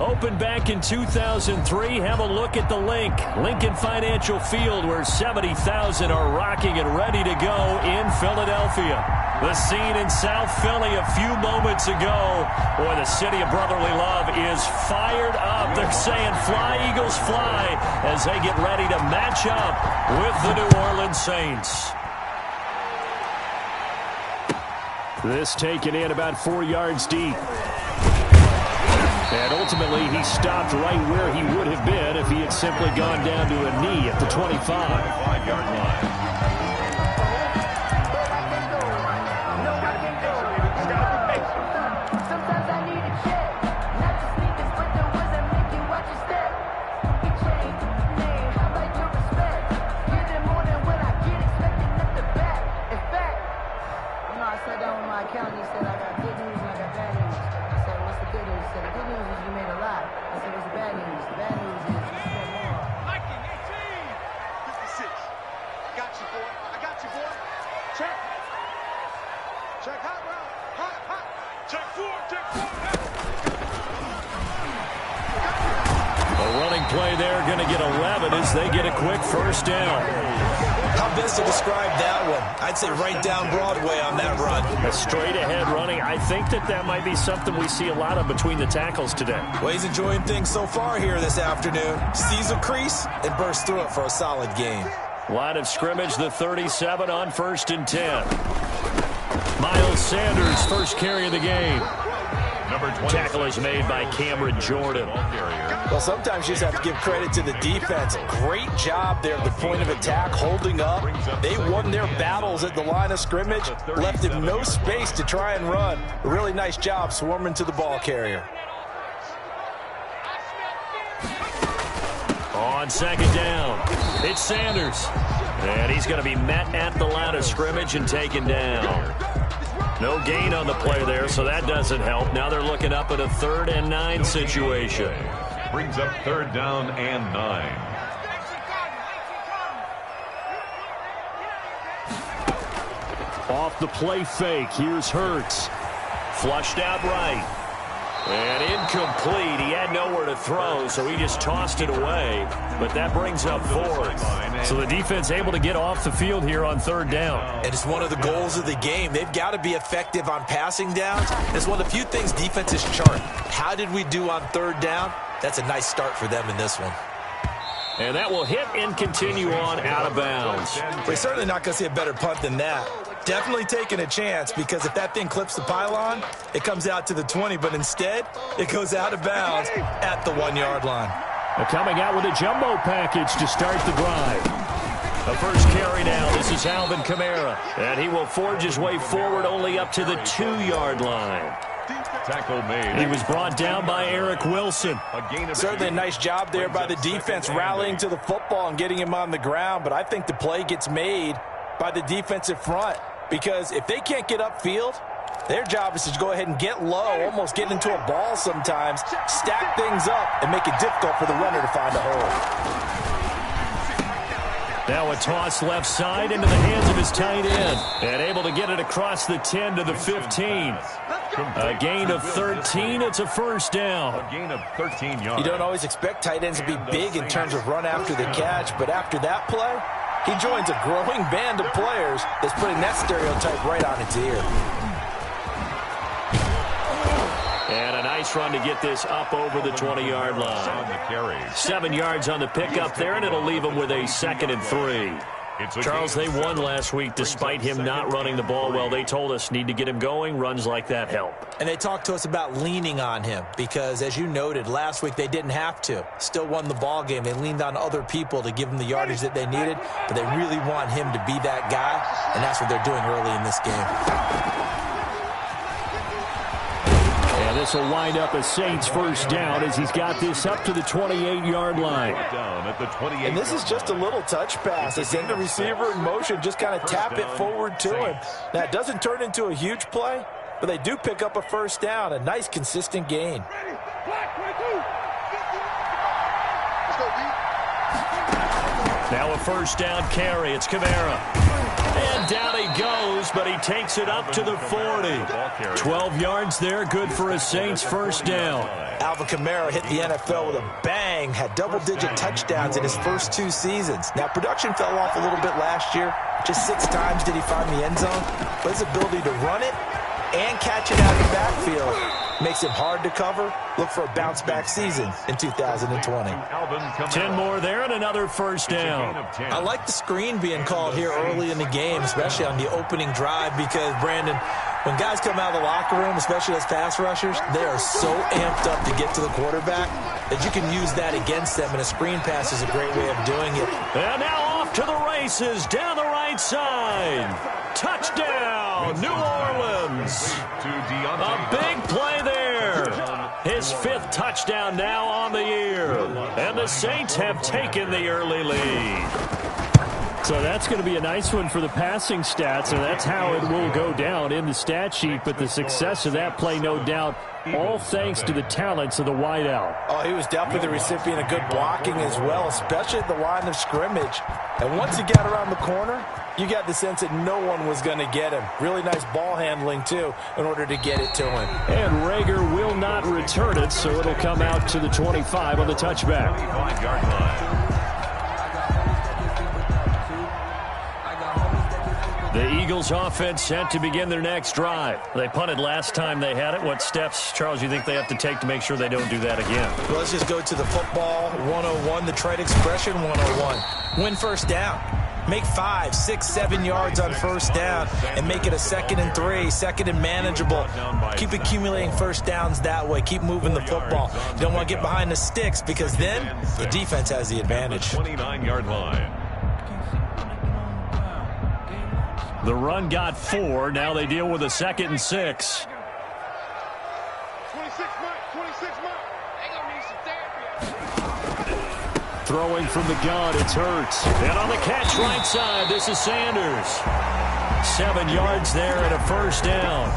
Opened back in 2003. Have a look at the link. Lincoln Financial Field, where 70,000 are rocking and ready to go in Philadelphia. The scene in South Philly a few moments ago. Boy, the city of brotherly love is fired up. They're saying, fly, Eagles, fly, as they get ready to match up with the New Orleans Saints. This taken in about 4 yards deep. And ultimately, he stopped right where he would have been if he had simply gone down to a knee at the 25-yard line. Play there, going to get 11 as they get a quick first down. How best to describe that one? I'd say right down Broadway on that run. A straight ahead running. I think that might be something we see a lot of between the tackles today. Well, he's enjoying things so far here this afternoon. Sees a crease and bursts through it for a solid gain. Line of scrimmage, the 37 on 1st and 10. Miles Sanders, first carry of the game. Tackle is made by Cameron Jordan. Well, sometimes you just have to give credit to the defense. Great job there at the point of attack, holding up. They won their battles at the line of scrimmage, left him no space to try and run. A really nice job swarming to the ball carrier. On 2nd down, it's Sanders. And he's going to be met at the line of scrimmage and taken down. No gain on the play there, so that doesn't help. Now they're looking up at a 3rd and 9 situation. Brings up 3rd down and 9. Off the play fake, here's Hurts. Flushed out right. And incomplete. He had nowhere to throw, so he just tossed it away. But that brings up 4th. So the defense able to get off the field here on 3rd down. And it's one of the goals of the game. They've got to be effective on passing downs. It's one of the few things defenses chart. How did we do on 3rd down? That's a nice start for them in this one. And that will hit and continue on out of bounds. We're certainly not going to see a better punt than that. Definitely taking a chance, because if that thing clips the pylon, it comes out to the 20, but instead, it goes out of bounds at the 1-yard line. They're coming out with a jumbo package to start the drive. The first carry now, this is Alvin Kamara, and he will forge his way forward only up to the 2-yard line. Tackle made. He was brought down by Eric Wilson. Certainly a nice job there by the defense rallying to the football and getting him on the ground, but I think the play gets made by the defensive front, because if they can't get upfield, their job is to go ahead and get low, almost get into a ball sometimes, stack things up, and make it difficult for the runner to find a hole. Now a toss left side into the hands of his tight end, and able to get it across the 10 to the 15. A gain of 13. It's a first down. A gain of 13 yards. You don't always expect tight ends to be big in terms of run after the catch, but after that play, he joins a growing band of players that's putting that stereotype right on its ear. And a nice run to get this up over the 20-yard line. 7 yards on the pickup there, and it'll leave him with a 2nd and 3. Charles, they won last week despite him not running the ball well. They told us need to get him going. Runs like that help. And they talked to us about leaning on him because, as you noted, last week they didn't have to. Still won the ball game. They leaned on other people to give them the yardage that they needed, but they really want him to be that guy, and that's what they're doing early in this game. And this will wind up a Saints first down as he's got this up to the 28-yard line. And this is just a little touch pass. They send the receiver in motion, just kind of tap it forward to him. Now, it doesn't turn into a huge play, but they do pick up a first down, a nice, consistent gain. Now a first down carry. It's Kamara. And down he goes, but he takes it up to the 40. 12 yards there, good for a Saints first down. Alvin Kamara hit the NFL with a bang, had double-digit touchdowns in his first 2 seasons. Now, production fell off a little bit last year. Just 6 times did he find the end zone. But his ability to run it and catch it out of the backfield makes it hard to cover. Look for a bounce-back season in 2020. 10 more there and another first down. I like the screen being called here early in the game, especially on the opening drive, because, Brandon, when guys come out of the locker room, especially as pass rushers, they are so amped up to get to the quarterback that you can use that against them, and a screen pass is a great way of doing it. And now off to the races down the right side. Touchdown, New Orleans. A big play there. His 5th touchdown now on the year. And the Saints have taken the early lead. So that's going to be a nice one for the passing stats, and that's how it will go down in the stat sheet. But the success of that play, no doubt, all thanks to the talents of the wideout. Oh, he was definitely the recipient of good blocking as well, especially at the line of scrimmage. And once he got around the corner, you got the sense that no one was going to get him. Really nice ball handling, too, in order to get it to him. And Rager will not return it, so it'll come out to the 25 on the touchback. 25-yard line. The Eagles offense set to begin their next drive. They punted last time they had it. What steps, Charles, you think they have to take to make sure they don't do that again? Well, let's just go to the football 101, the trade expression 101. Win first down. Make 5, 6, 7 yards on first down and make it a 2nd and 3, 2nd and manageable. Keep accumulating first downs that way. Keep moving the football. You don't want to get behind the sticks because then the defense has the advantage. 29-yard line. The run got 4. Now they deal with a 2nd and 6. 26 Mike. They gonna need some therapy. Throwing from the gun, it's Hurts. And on the catch right side, this is Sanders. 7 yards there and a first down.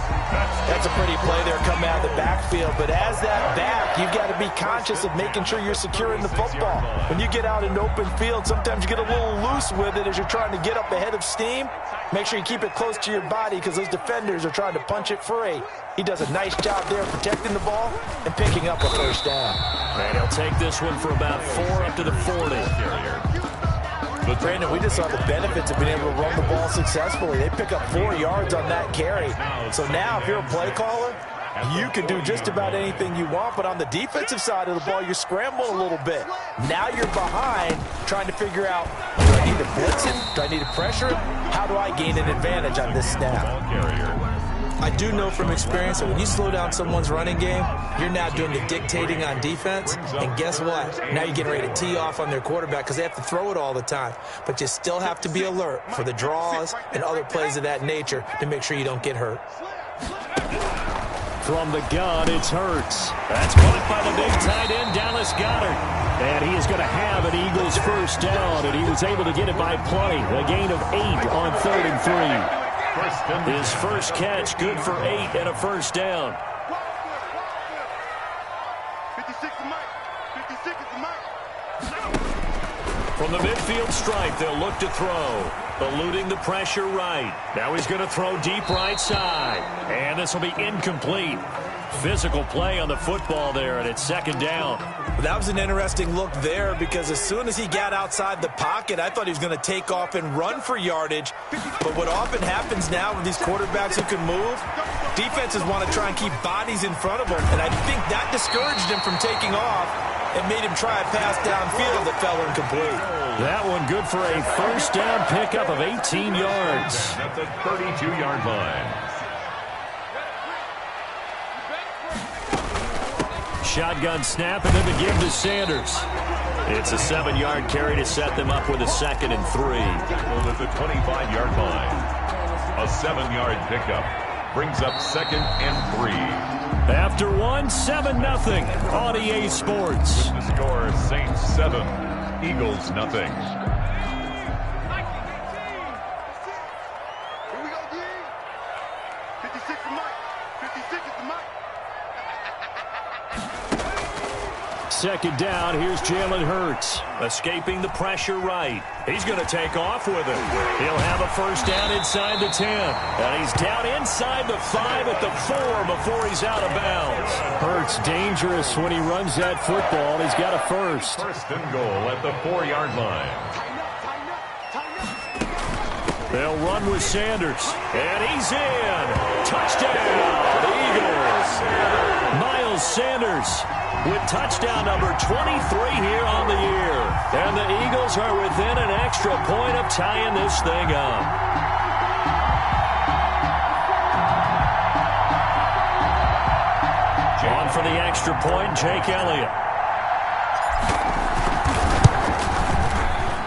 That's a pretty play there coming out of the backfield. But as that back, you've got to be conscious of making sure you're securing the football. When you get out in open field, sometimes you get a little loose with it as you're trying to get up ahead of steam. Make sure you keep it close to your body because those defenders are trying to punch it free. He does a nice job there protecting the ball and picking up a first down. And he'll take this one for about 4 up to the 40. But Brandon, we just saw the benefits of being able to run the ball successfully. They pick up 4 yards on that carry. So now if you're a play caller, you can do just about anything you want. But on the defensive side of the ball, you're scrambling a little bit. Now you're behind trying to figure out, do I need to blitz him? Do I need to pressure him? How do I gain an advantage on this snap? I do know from experience that when you slow down someone's running game, you're now doing the dictating on defense. And guess what? Now you're getting ready to tee off on their quarterback because they have to throw it all the time. But you still have to be alert for the draws and other plays of that nature to make sure you don't get hurt. From the gun, it's Hurts. That's caught by the big tight end, Dallas Goedert. And he is going to have an Eagles first down, and he was able to get it by plenty. A gain of 8 on 3rd and 3. His first catch, good for 8 and a first down. 56 to Mike. 56 to Mike. From the midfield stripe, they'll look to throw. Eluding the pressure right. Now he's going to throw deep right side. And this will be incomplete. Physical play on the football there, and it's 2nd down. That was an interesting look there because as soon as he got outside the pocket, I thought he was going to take off and run for yardage. But what often happens now with these quarterbacks who can move, defenses want to try and keep bodies in front of them. And I think that discouraged him from taking off and made him try a pass downfield that fell incomplete. That one good for a first down pickup of 18 yards. At the 32-yard line. Shotgun snap and then the give to Sanders. It's a 7-yard carry to set them up with a 2nd and 3. At the 25-yard line. A 7-yard pickup brings up 2nd and 3. After 1, 7-0 on EA Sports. The score, Saints 7, Eagles nothing. Here we go, D. 56 to Mike. 56 to Mike. second down. Here's Jalen Hurts. Escaping the pressure right. He's going to take off with it. He'll have a first down inside the 10. And he's down inside the 5 at the 4 before he's out of bounds. Hurts dangerous when he runs that football. He's got a first. First and goal at the 4-yard line. They'll run with Sanders. And he's in. Touchdown, the Eagles. Miles Sanders with touchdown number 23 here on the year. And the Eagles are within an extra point of tying this thing up. On for the extra point, Jake Elliott.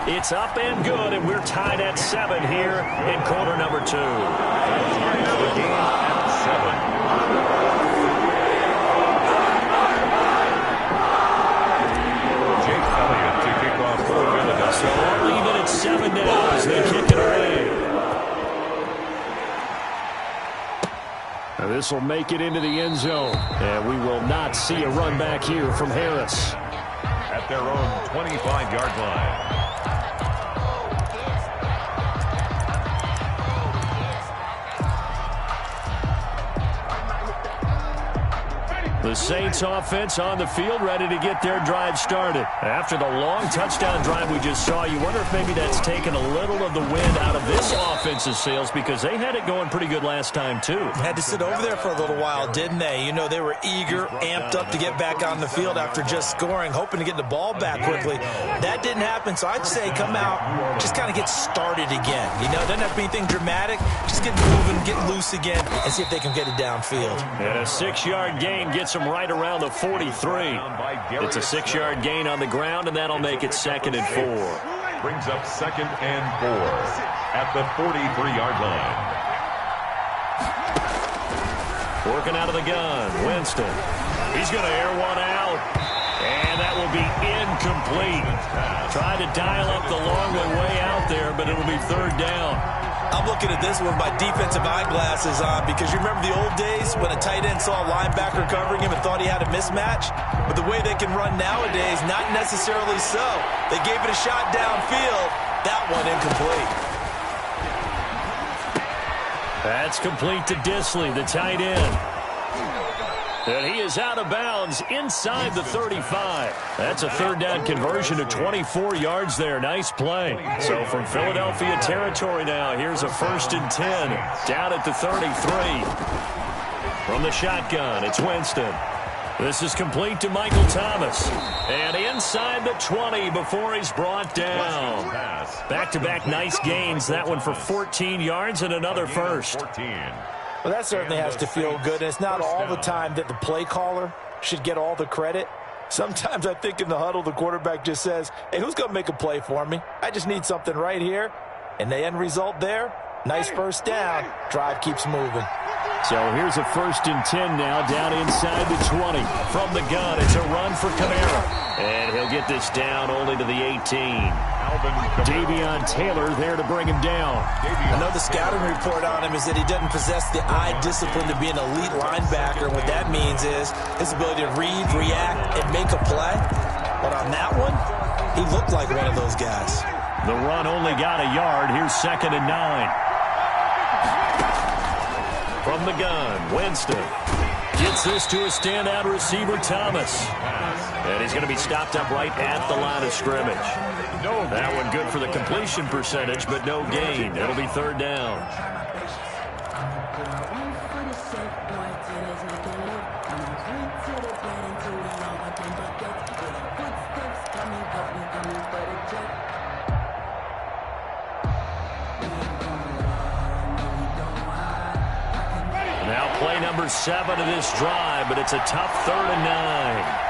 It's up and good, and we're tied at 7 here in quarter number 2. The game at 7. So we're even at 7 now as they kick it away. Now this will make it into the end zone. And we will not see a run back here from Harris. At their own 25-yard line. The Saints offense on the field, ready to get their drive started. After the long touchdown drive we just saw, you wonder if maybe that's taken a little of the wind out of this offense's sails, because they had it going pretty good last time, too. Had to sit over there for a little while, didn't they? You know, they were eager, amped up to get back on the field after just scoring, hoping to get the ball back quickly. That didn't happen, so I'd say come out, just kind of get started again. You know, it doesn't have to be anything dramatic. Just get moving, get loose again, and see if they can get it downfield. And a 6-yard gain gets them right around the 43. It's a 6-yard gain on the ground, and that'll make it 2nd and 4. Brings up 2nd and 4 at the 43-yard line. Working out of the gun, Winston. He's going to air one out, and that will be incomplete. Tried to dial up the long one way out there, but it'll be 3rd down. I'm looking at this with my defensive eyeglasses on, because you remember the old days when a tight end saw a linebacker covering him and thought he had a mismatch? But the way they can run nowadays, not necessarily so. They gave it a shot downfield. That one incomplete. That's complete to Disley, the tight end. And he is out of bounds inside the 35. That's a 3rd down conversion to 24 yards there. Nice play. So from Philadelphia territory now, here's a 1st and 10 down at the 33. From the shotgun, it's Winston. This is complete to Michael Thomas. And inside the 20 before he's brought down. Back-to-back nice gains. That one for 14 yards and another first. Well, that certainly has to feel good. And it's not all the time that the play caller should get all the credit. Sometimes I think in the huddle, the quarterback just says, hey, who's going to make a play for me? I just need something right here. And the end result there, nice first down. Drive keeps moving. So here's a 1st and 10 now, down inside the 20. From the gun, it's a run for Kamara. And he'll get this down only to the 18. Davion Taylor there to bring him down. I know the scouting report on him is that he doesn't possess the eye discipline to be an elite linebacker. What that means is his ability to read, react, and make a play. But on that one, he looked like one of those guys. The run only got a yard. Here's 2nd and 9. From the gun, Winston gets this to a standout receiver, Thomas. And he's going to be stopped up right at the line of scrimmage. That one good for the completion percentage, but no gain. It'll be 3rd down. Now play number 7 of this drive, but it's a tough 3rd and 9.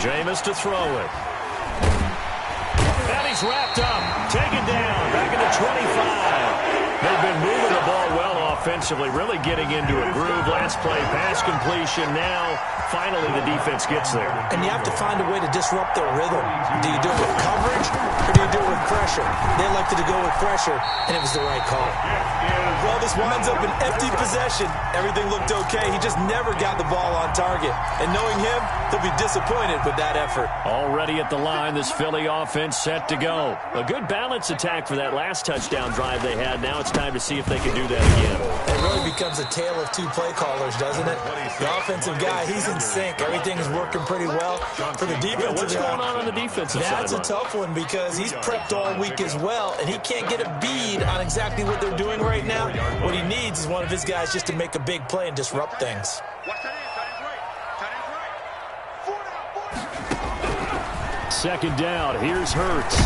Jameis to throw it. And he's wrapped up. Taken down. Back into 25. They've been moving the ball well offensively. offensively, really getting into a groove. Last play, pass completion. Now, finally, the defense gets there. And you have to find a way to disrupt their rhythm. Do you do it with coverage, or do you do it with pressure? They elected to go with pressure, and it was the right call. Well, this winds up an empty possession. Everything looked okay. He just never got the ball on target. And knowing him, he'll be disappointed with that effort. Already at the line, this Philly offense set to go. A good balance attack for that last touchdown drive they had. Now it's time to see if they can do that again. It really becomes a tale of two play callers, doesn't it? The offensive guy, he's in sync. Everything is working pretty well. For the defensive what's going on the defensive side? That's a tough one because he's prepped all week as well, and he can't get a bead on exactly what they're doing right now. What he needs is one of his guys just to make a big play and disrupt things. Second down, here's Hurts.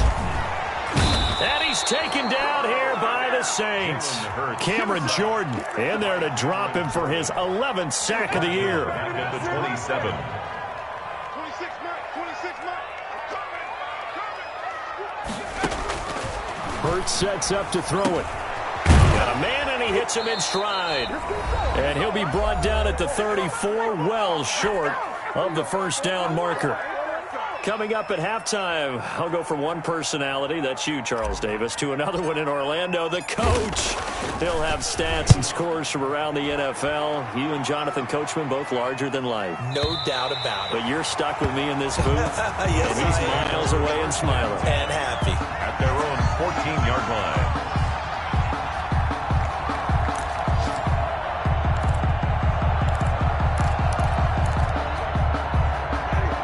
And he's taken down here by the Saints. Cameron Jordan in there to drop him for his 11th sack of the year. At the 27. 26 man. Hurts sets up to throw it. Got a man, and he hits him in stride. And he'll be brought down at the 34, well short of the first down marker. Coming up at halftime, I'll go from one personality, that's you, Charles Davis, to another one in Orlando, the coach. He'll have stats and scores from around the NFL. You and Jonathan Coachman, both larger than life. No doubt about it. But you're stuck with me in this booth, Yes, and he's miles away and smiling. And happy. At their own 14-yard line.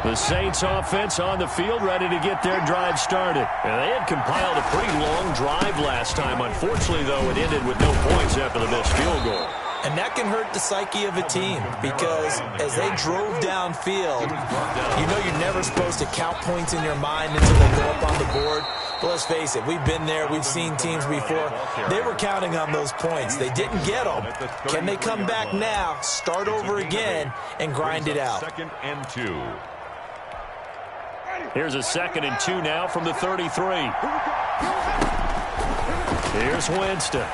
The Saints offense on the field, ready to get their drive started. And they had compiled a pretty long drive last time. Unfortunately, though, it ended with no points after the missed field goal. And that can hurt the psyche of a team because as they drove downfield, you know you're never supposed to count points in your mind until they go up on the board. But let's face it, we've been there. We've seen teams before. They were counting on those points. They didn't get them. Can they come back now, start over again, and grind it out? 2nd and 2. Here's a 2nd and 2 now from the 33. Here's Winston.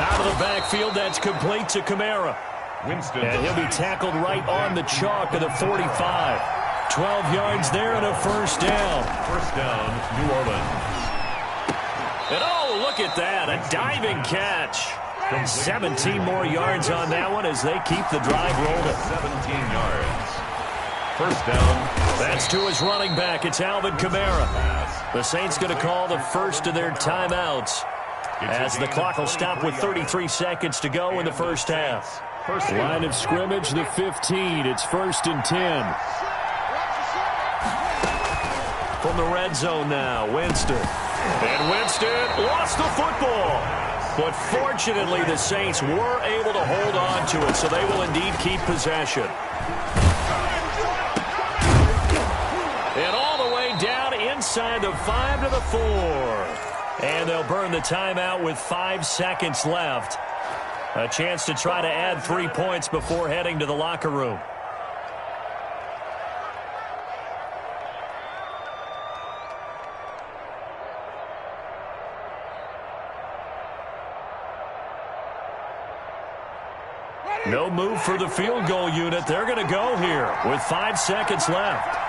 Out of the backfield, that's complete to Kamara. Winston. And he'll be tackled right on the chalk of the 45. 12 yards there and a first down. First down, New Orleans. And oh, look at that, a diving catch. 17 more yards on that one as they keep the drive rolling. 17 yards. First down. That's to his running back. It's Alvin Kamara. The Saints going to call the first of their timeouts as the clock will stop with 33 seconds to go in the first half. Line of scrimmage, the 15. It's 1st and 10. From the red zone now, Winston. And Winston lost the football. But fortunately, the Saints were able to hold on to it, so they will indeed keep possession. And all the way down inside the 5 to the 4. And they'll burn the timeout with 5 seconds left. A chance to try to add 3 points before heading to the locker room. No move for the field goal unit. They're going to go here with 5 seconds left.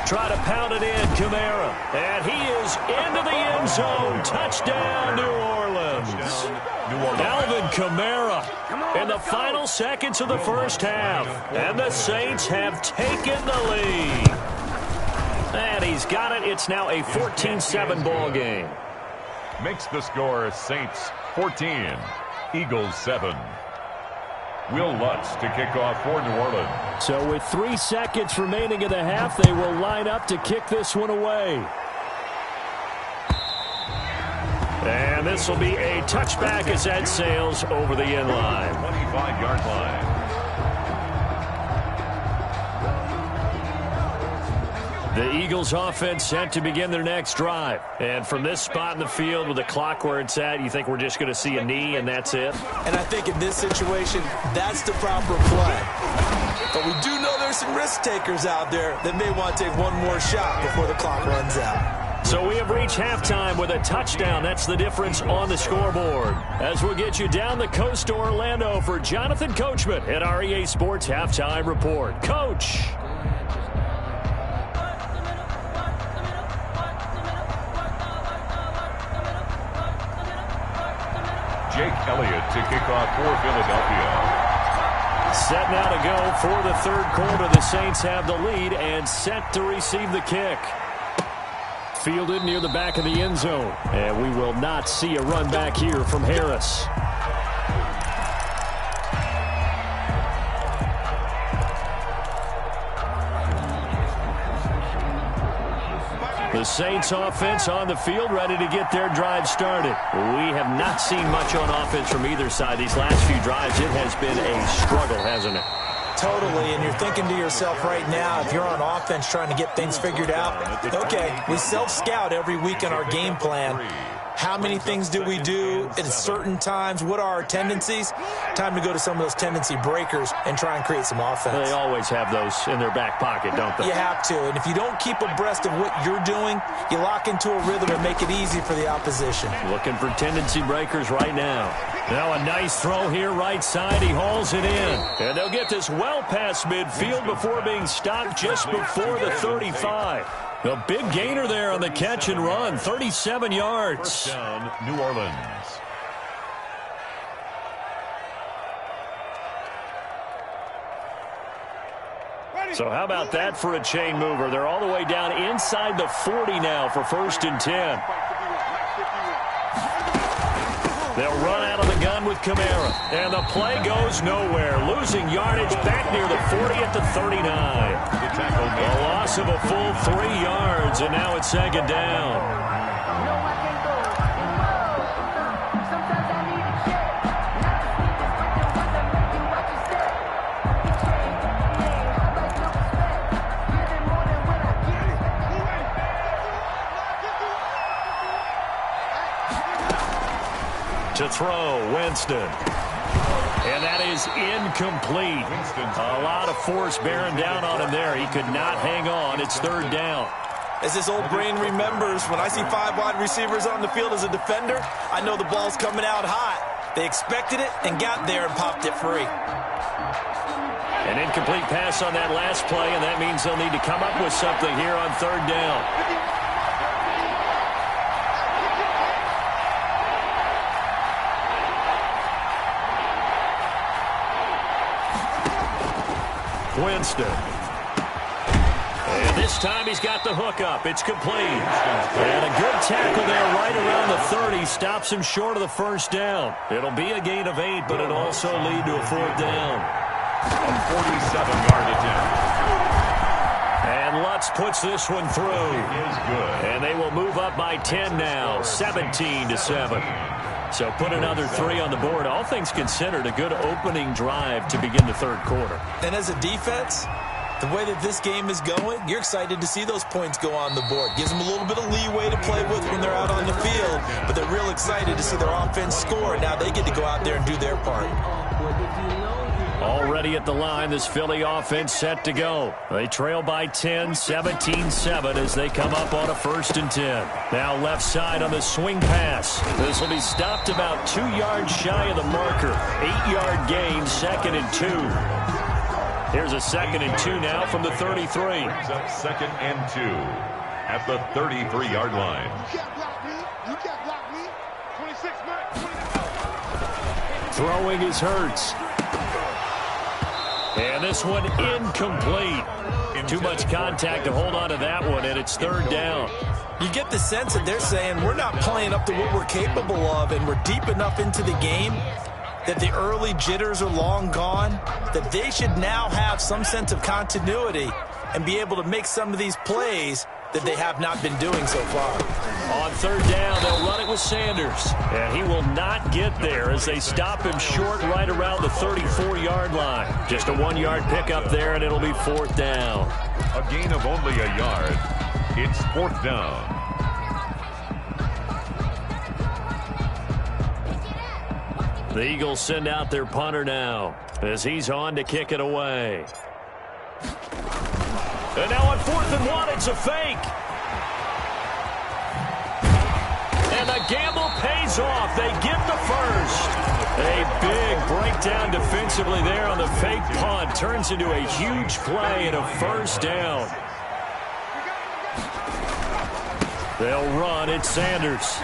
Try to pound it in, Kamara. And he is into the end zone. Touchdown, New Orleans. Alvin Kamara in the final seconds of the first half. And the Saints have taken the lead. And he's got it. It's now a 14-7 ball game. Makes the score Saints 14, Eagles 7. Will Lutz to kick off for New Orleans. So with 3 seconds remaining in the half, they will line up to kick this one away. And this will be a touchback as that sails over the end line. 25-yard line. The Eagles offense set to begin their next drive. And from this spot in the field with the clock where it's at, you think we're just going to see a knee and that's it? And I think in this situation, that's the proper play. But we do know there's some risk takers out there that may want to take one more shot before the clock runs out. So we have reached halftime with a touchdown. That's the difference on the scoreboard. As we'll get you down the coast to Orlando for Jonathan Coachman at our EA Sports Halftime Report. Coach. Jake Elliott to kick off for Philadelphia. Set now to go for the third quarter. The Saints have the lead and set to receive the kick. Fielded near the back of the end zone. And we will not see a run back here from Harris. The Saints offense on the field, ready to get their drive started. We have not seen much on offense from either side these last few drives. It has been a struggle, hasn't it? Totally, and you're thinking to yourself right now, if you're on offense trying to get things figured out, okay, we self-scout every week in our game plan. How many things do we do at certain times? What are our tendencies? Time to go to some of those tendency breakers and try and create some offense. They always have those in their back pocket, don't they? You have to, and if you don't keep abreast of what you're doing, you lock into a rhythm and make it easy for the opposition. Looking for tendency breakers right now. Now a nice throw here right side. He hauls it in. And they'll get this well past midfield before being stopped just before the 35. A big gainer there on the catch and run. 37 yards. First down, New Orleans. So how about that for a chain mover? They're all the way down inside the 40 now for 1st and 10. They'll run out of the gun with Kamara. And the play goes nowhere. Losing yardage back near the 40 at the 39. A loss of a full 3 yards, and now it's 2nd down. To throw, Winston. And that is incomplete. A lot of force bearing down on him there. He could not hang on. It's 3rd down. As this old brain remembers, when I see 5 wide receivers on the field as a defender, I know the ball's coming out hot. They expected it and got there and popped it free. An incomplete pass on that last play, and that means they'll need to come up with something here on 3rd down. Winston. And this time he's got the hook up. It's complete. And a good tackle there right around the 30. Stops him short of the 1st down. It'll be a gain of 8, but it'll also lead to a 4th down. A 47-yard attempt. And Lutz puts this one through. And they will move up by 10 now. 17-7. So put another 3 on the board. All things considered, a good opening drive to begin the 3rd quarter. And as a defense, the way that this game is going, you're excited to see those points go on the board. Gives them a little bit of leeway to play with when they're out on the field, but they're real excited to see their offense score. Now they get to go out there and do their part. Already at the line, this Philly offense set to go. They trail by 10, 17-7 as they come up on a 1st and 10. Now left side on the swing pass. This will be stopped about 2 yards shy of the marker. 8-yard gain, 2nd and 2. Here's a 2nd and 2 now from the 33. Brings up 2nd and 2 at the 33-yard line. You can't block me. You can't block me. 26 minutes. Throwing is Hurts. And this one incomplete. Too much contact to hold on to that one, and it's 3rd down. You get the sense that they're saying we're not playing up to what we're capable of, and we're deep enough into the game that the early jitters are long gone, that they should now have some sense of continuity and be able to make some of these plays that they have not been doing so far. On 3rd down, they'll run it with Sanders. And he will not get there as they stop him short right around the 34-yard line. Just a 1-yard pickup there, and it'll be 4th down. A gain of only a yard. It's 4th down. The Eagles send out their punter now as he's on to kick it away. And now on 4th and 1, it's a fake. And the gamble pays off. They get the first. A big breakdown defensively there on the fake punt. Turns into a huge play and a first down. They'll run it, Sanders.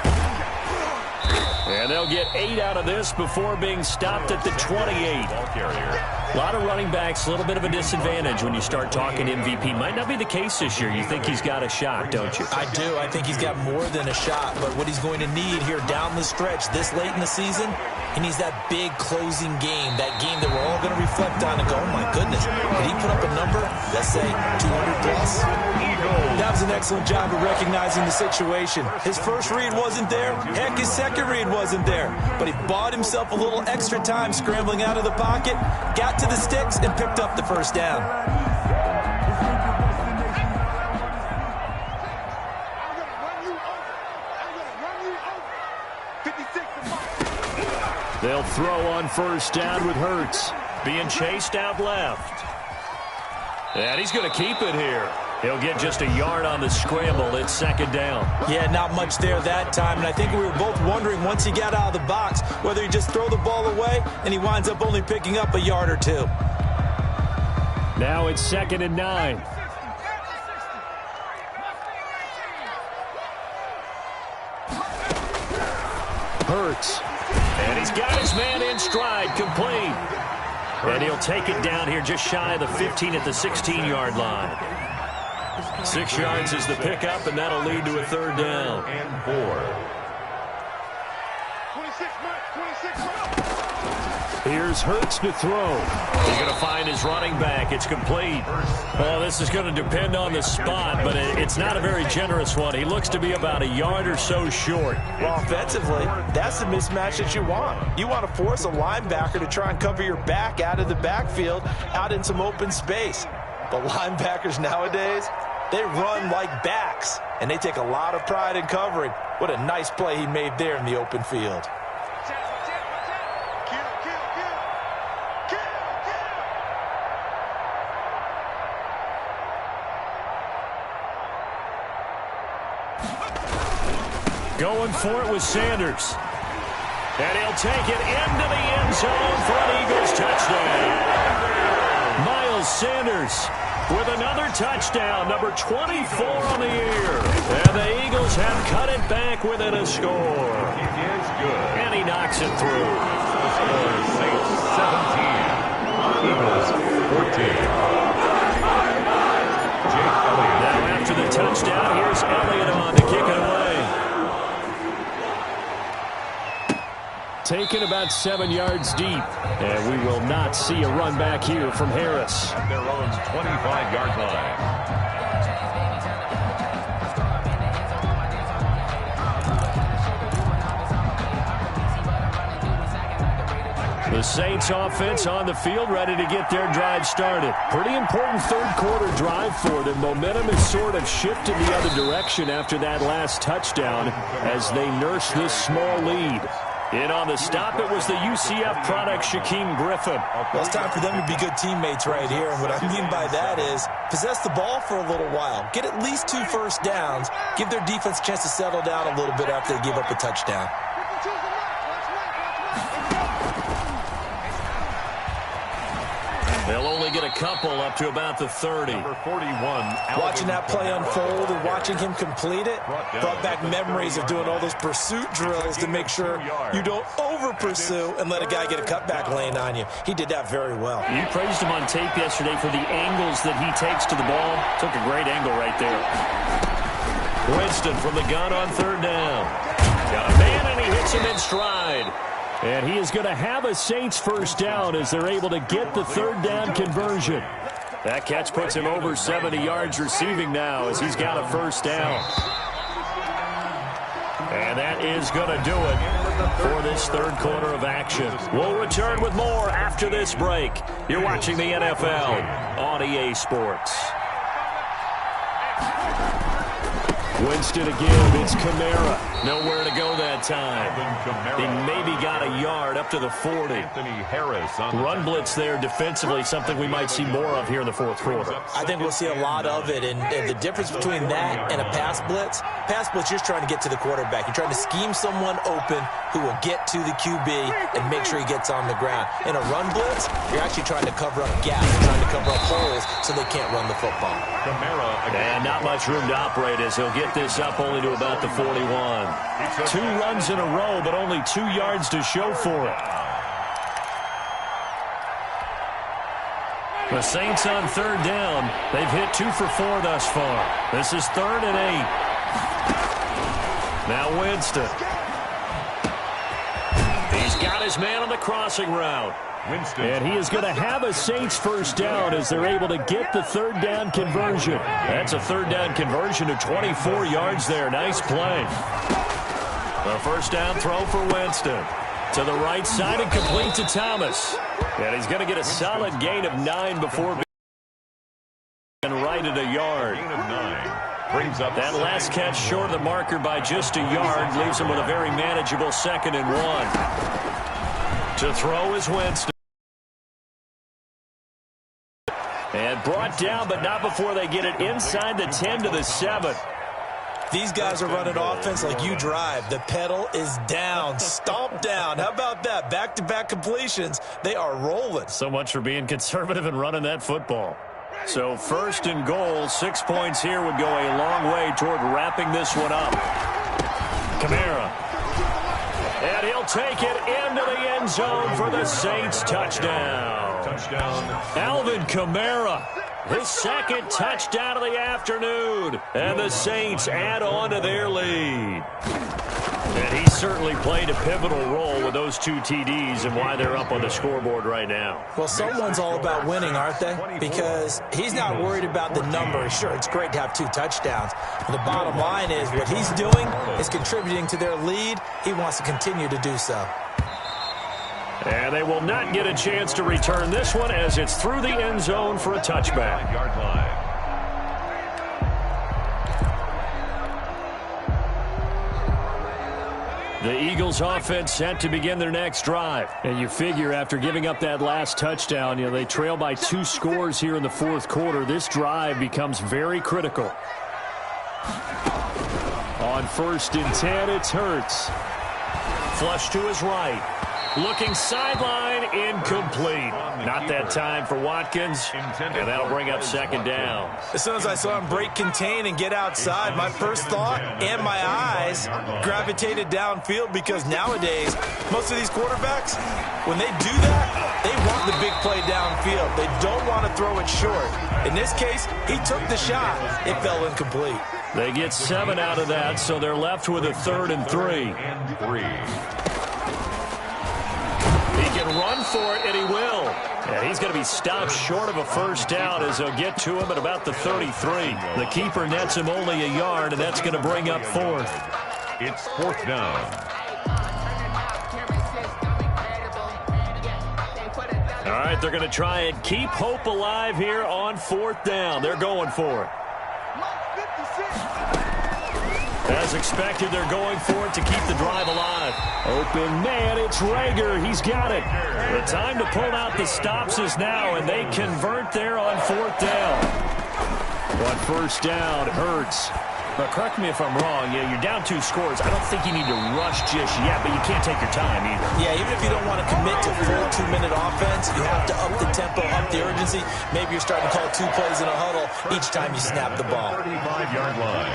And they'll get 8 out of this before being stopped at the 28. A lot of running backs, a little bit of a disadvantage when you start talking MVP. Might not be the case this year. You think he's got a shot, don't you? I do. I think he's got more than a shot. But what he's going to need here down the stretch this late in the season, he needs that big closing game, that game that we're all going to reflect on and go, oh, my goodness, did he put up a number, let's say 200 plus? That was an excellent job of recognizing the situation. His first read wasn't there. Heck, his second read wasn't there. But he bought himself a little extra time scrambling out of the pocket, got to the sticks, and picked up the first down. They'll throw on first down with Hurts. Being chased out left. And he's going to keep it here. He'll get just a yard on the scramble. It's second down. Yeah, not much there that time. And I think we were both wondering once he got out of the box whether he just throw the ball away and he winds up only picking up a yard or two. Now it's 2nd and 9. Hurts. And he's got his man in stride, complete. And he'll take it down here just shy of the 15 at the 16-yard line. 6 yards is the pickup, and that'll lead to a third down. And 4. 26. Here's Hurts to throw. He's going to find his running back. It's complete. Well, this is going to depend on the spot, but it's not a very generous one. He looks to be about a yard or so short. Well, offensively, that's the mismatch that you want. You want to force a linebacker to try and cover your back out of the backfield, out in some open space. But linebackers nowadays, they run like backs, and they take a lot of pride in covering. What a nice play he made there in the open field. Going for it with Sanders. And he'll take it into the end zone for an Eagles touchdown. Miles Sanders with another touchdown, number 24 on the year. And the Eagles have cut it back within a score. It is good. And he knocks it through. The score is Saints 17, Eagles 14. Jake Elliott. Now after the touchdown, here's Elliott on to kick it away. Taken about 7 yards deep. And we will not see a run back here from Harris. At their own 25-yard line. The Saints offense on the field, ready to get their drive started. Pretty important third-quarter drive for them. Momentum has sort of shifted the other direction after that last touchdown as they nurse this small lead. In on the stop, it was the UCF product, Shaquem Griffin. Well, it's time for them to be good teammates right here. And what I mean by that is possess the ball for a little while. Get at least 2 first downs. Give their defense a chance to settle down a little bit after they give up a touchdown. They'll only get a couple up to about the 30. Number 41. Watching that play unfold and watching him complete it brought back memories of doing all those pursuit drills to make sure you don't over-pursue and let a guy get a cutback lane on you. He did that very well. You praised him on tape yesterday for the angles that he takes to the ball. Took a great angle right there. Winston from the gun on third down. Got a man, and he hits him in stride. And he is going to have a Saints first down as they're able to get the third down conversion. That catch puts him over 70 yards receiving now as he's got a first down. And that is going to do it for this third quarter of action. We'll return with more after this break. You're watching the NFL on EA Sports. Winston again, it's Kamara. Nowhere to go that time. He maybe got a yard up to the 40. Run blitz there defensively, something we might see more of here in the fourth quarter. I think we'll see a lot of it, and the difference between that and a pass blitz, you're just trying to get to the quarterback. You're trying to scheme someone open who will get to the QB and make sure he gets on the ground. In a run blitz, you're actually trying to cover up gaps, trying to cover up holes so they can't run the football. And not much room to operate as he'll get this up only to about the 41. 2 runs in a row, but only 2 yards to show for it. The Saints on third down. They've hit 2 for 4 thus far. This is 3rd and 8. Now Winston. He's got his man on the crossing route. And he is going to have a Saints first down as they're able to get the 3rd down conversion. That's a 3rd down conversion to 24 yards there. Nice play. The first down throw for Winston. To the right side and complete to Thomas. And he's going to get a solid gain of 9 before being right at a yard. Brings up that last catch short of the marker by just a yard. Leaves him with a very manageable 2nd and 1. To throw is Winston. And brought down, but not before they get it inside the 10 to the 7. These guys are running offense like you drive. The pedal is down, stomp down. How about that? Back-to-back completions. They are rolling. So much for being conservative and running that football. So 1st and goal, 6 points here would go a long way toward wrapping this one up. Kamara. And he'll take it into the end zone for the Saints touchdown. Alvin Kamara. His 2nd touchdown of the afternoon. And the Saints add on to their lead. And he certainly played a pivotal role with those 2 TDs and why they're up on the scoreboard right now. Well, someone's all about winning, aren't they? Because he's not worried about the number. Sure, it's great to have 2 touchdowns. But the bottom line is what he's doing is contributing to their lead. He wants to continue to do so. And they will not get a chance to return this one as it's through the end zone for a touchback. The Eagles offense set to begin their next drive. And you figure after giving up that last touchdown, they trail by 2 scores here in the fourth quarter. This drive becomes very critical. On 1st and 10, it's Hurts. Flush to his right. Looking sideline, incomplete. Not that time for Watkins, and that'll bring up 2nd down. As soon as I saw him break contain and get outside, my first thought and my eyes gravitated downfield because nowadays, most of these quarterbacks, when they do that, they want the big play downfield. They don't want to throw it short. In this case, he took the shot. It fell incomplete. They get 7 out of that, so they're left with a 3rd and 3. He can run for it, and he will. And he's going to be stopped short of a first down as they'll get to him at about the 33. The keeper nets him only a yard, and that's going to bring up 4th. It's 4th down. All right, they're going to try and keep hope alive here on 4th down. They're going for it. As expected, they're going for it to keep the drive alive. Open man, it's Rager. He's got it. The time to pull out the stops is now, and they convert there on 4th down. But first down hurts. But correct me if I'm wrong, you're down 2 scores. I don't think you need to rush just yet, but you can't take your time either. Yeah, even if you don't want to commit to full 2-minute offense, you have to up the tempo, up the urgency. Maybe you're starting to call 2 plays in a huddle each time you snap the ball. 35-yard line.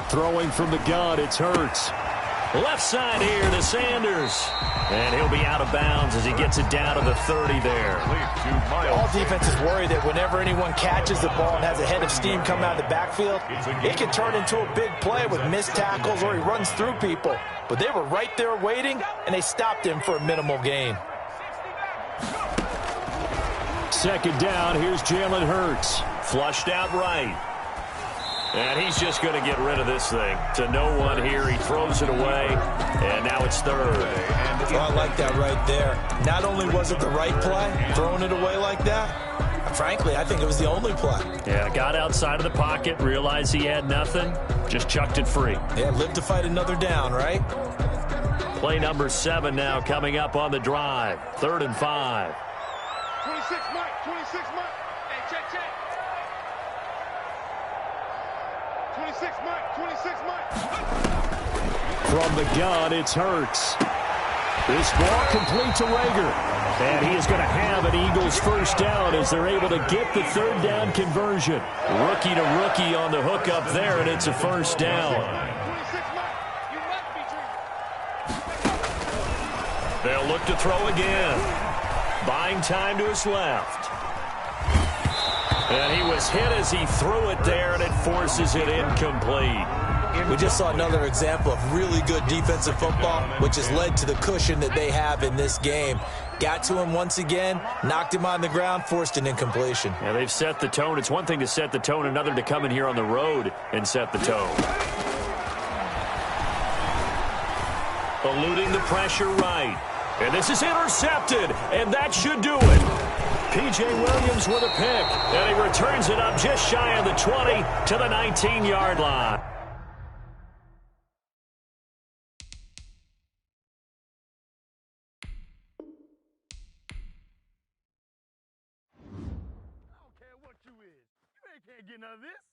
Throwing from the gun, it's Hurts. Left side here to Sanders. And he'll be out of bounds as he gets it down to the 30 there. All defenses worry that whenever anyone catches the ball and has a head of steam coming out of the backfield, it can turn into a big play with missed tackles or he runs through people. But they were right there waiting, and they stopped him for a minimal gain. 2nd down, here's Jalen Hurts. Flushed out right. And he's just going to get rid of this thing. To no one here. He throws it away, and now it's third. Well, I like that right there. Not only was it the right play, throwing it away like that, frankly, I think it was the only play. Yeah, got outside of the pocket, realized he had nothing, just chucked it free. Yeah, live to fight another down, right? Play number 7 now coming up on the drive. 3rd and 5. 26 Mike, 26 Mike. Hey, check. 26 Mike, 26 Mike. From the gun, it's Hurts. This ball complete to Rager. And he is going to have an Eagles first down as they're able to get the 3rd down conversion. Rookie to rookie on the hook up there, and it's a first down. 26 Mike, you must be dreaming. They'll look to throw again. Buying time to his left. And he was hit as he threw it there, and it forces it incomplete. We just saw another example of really good defensive football, which has led to the cushion that they have in this game. Got to him once again, knocked him on the ground, forced an incompletion. Yeah, they've set the tone. It's one thing to set the tone, another to come in here on the road and set the tone. Eluding the pressure right. And this is intercepted, and that should do it. P.J. Williams with a pick, and he returns it up just shy of the 20 to the 19-yard line. I don't care what you is. You ain't can't get none of this.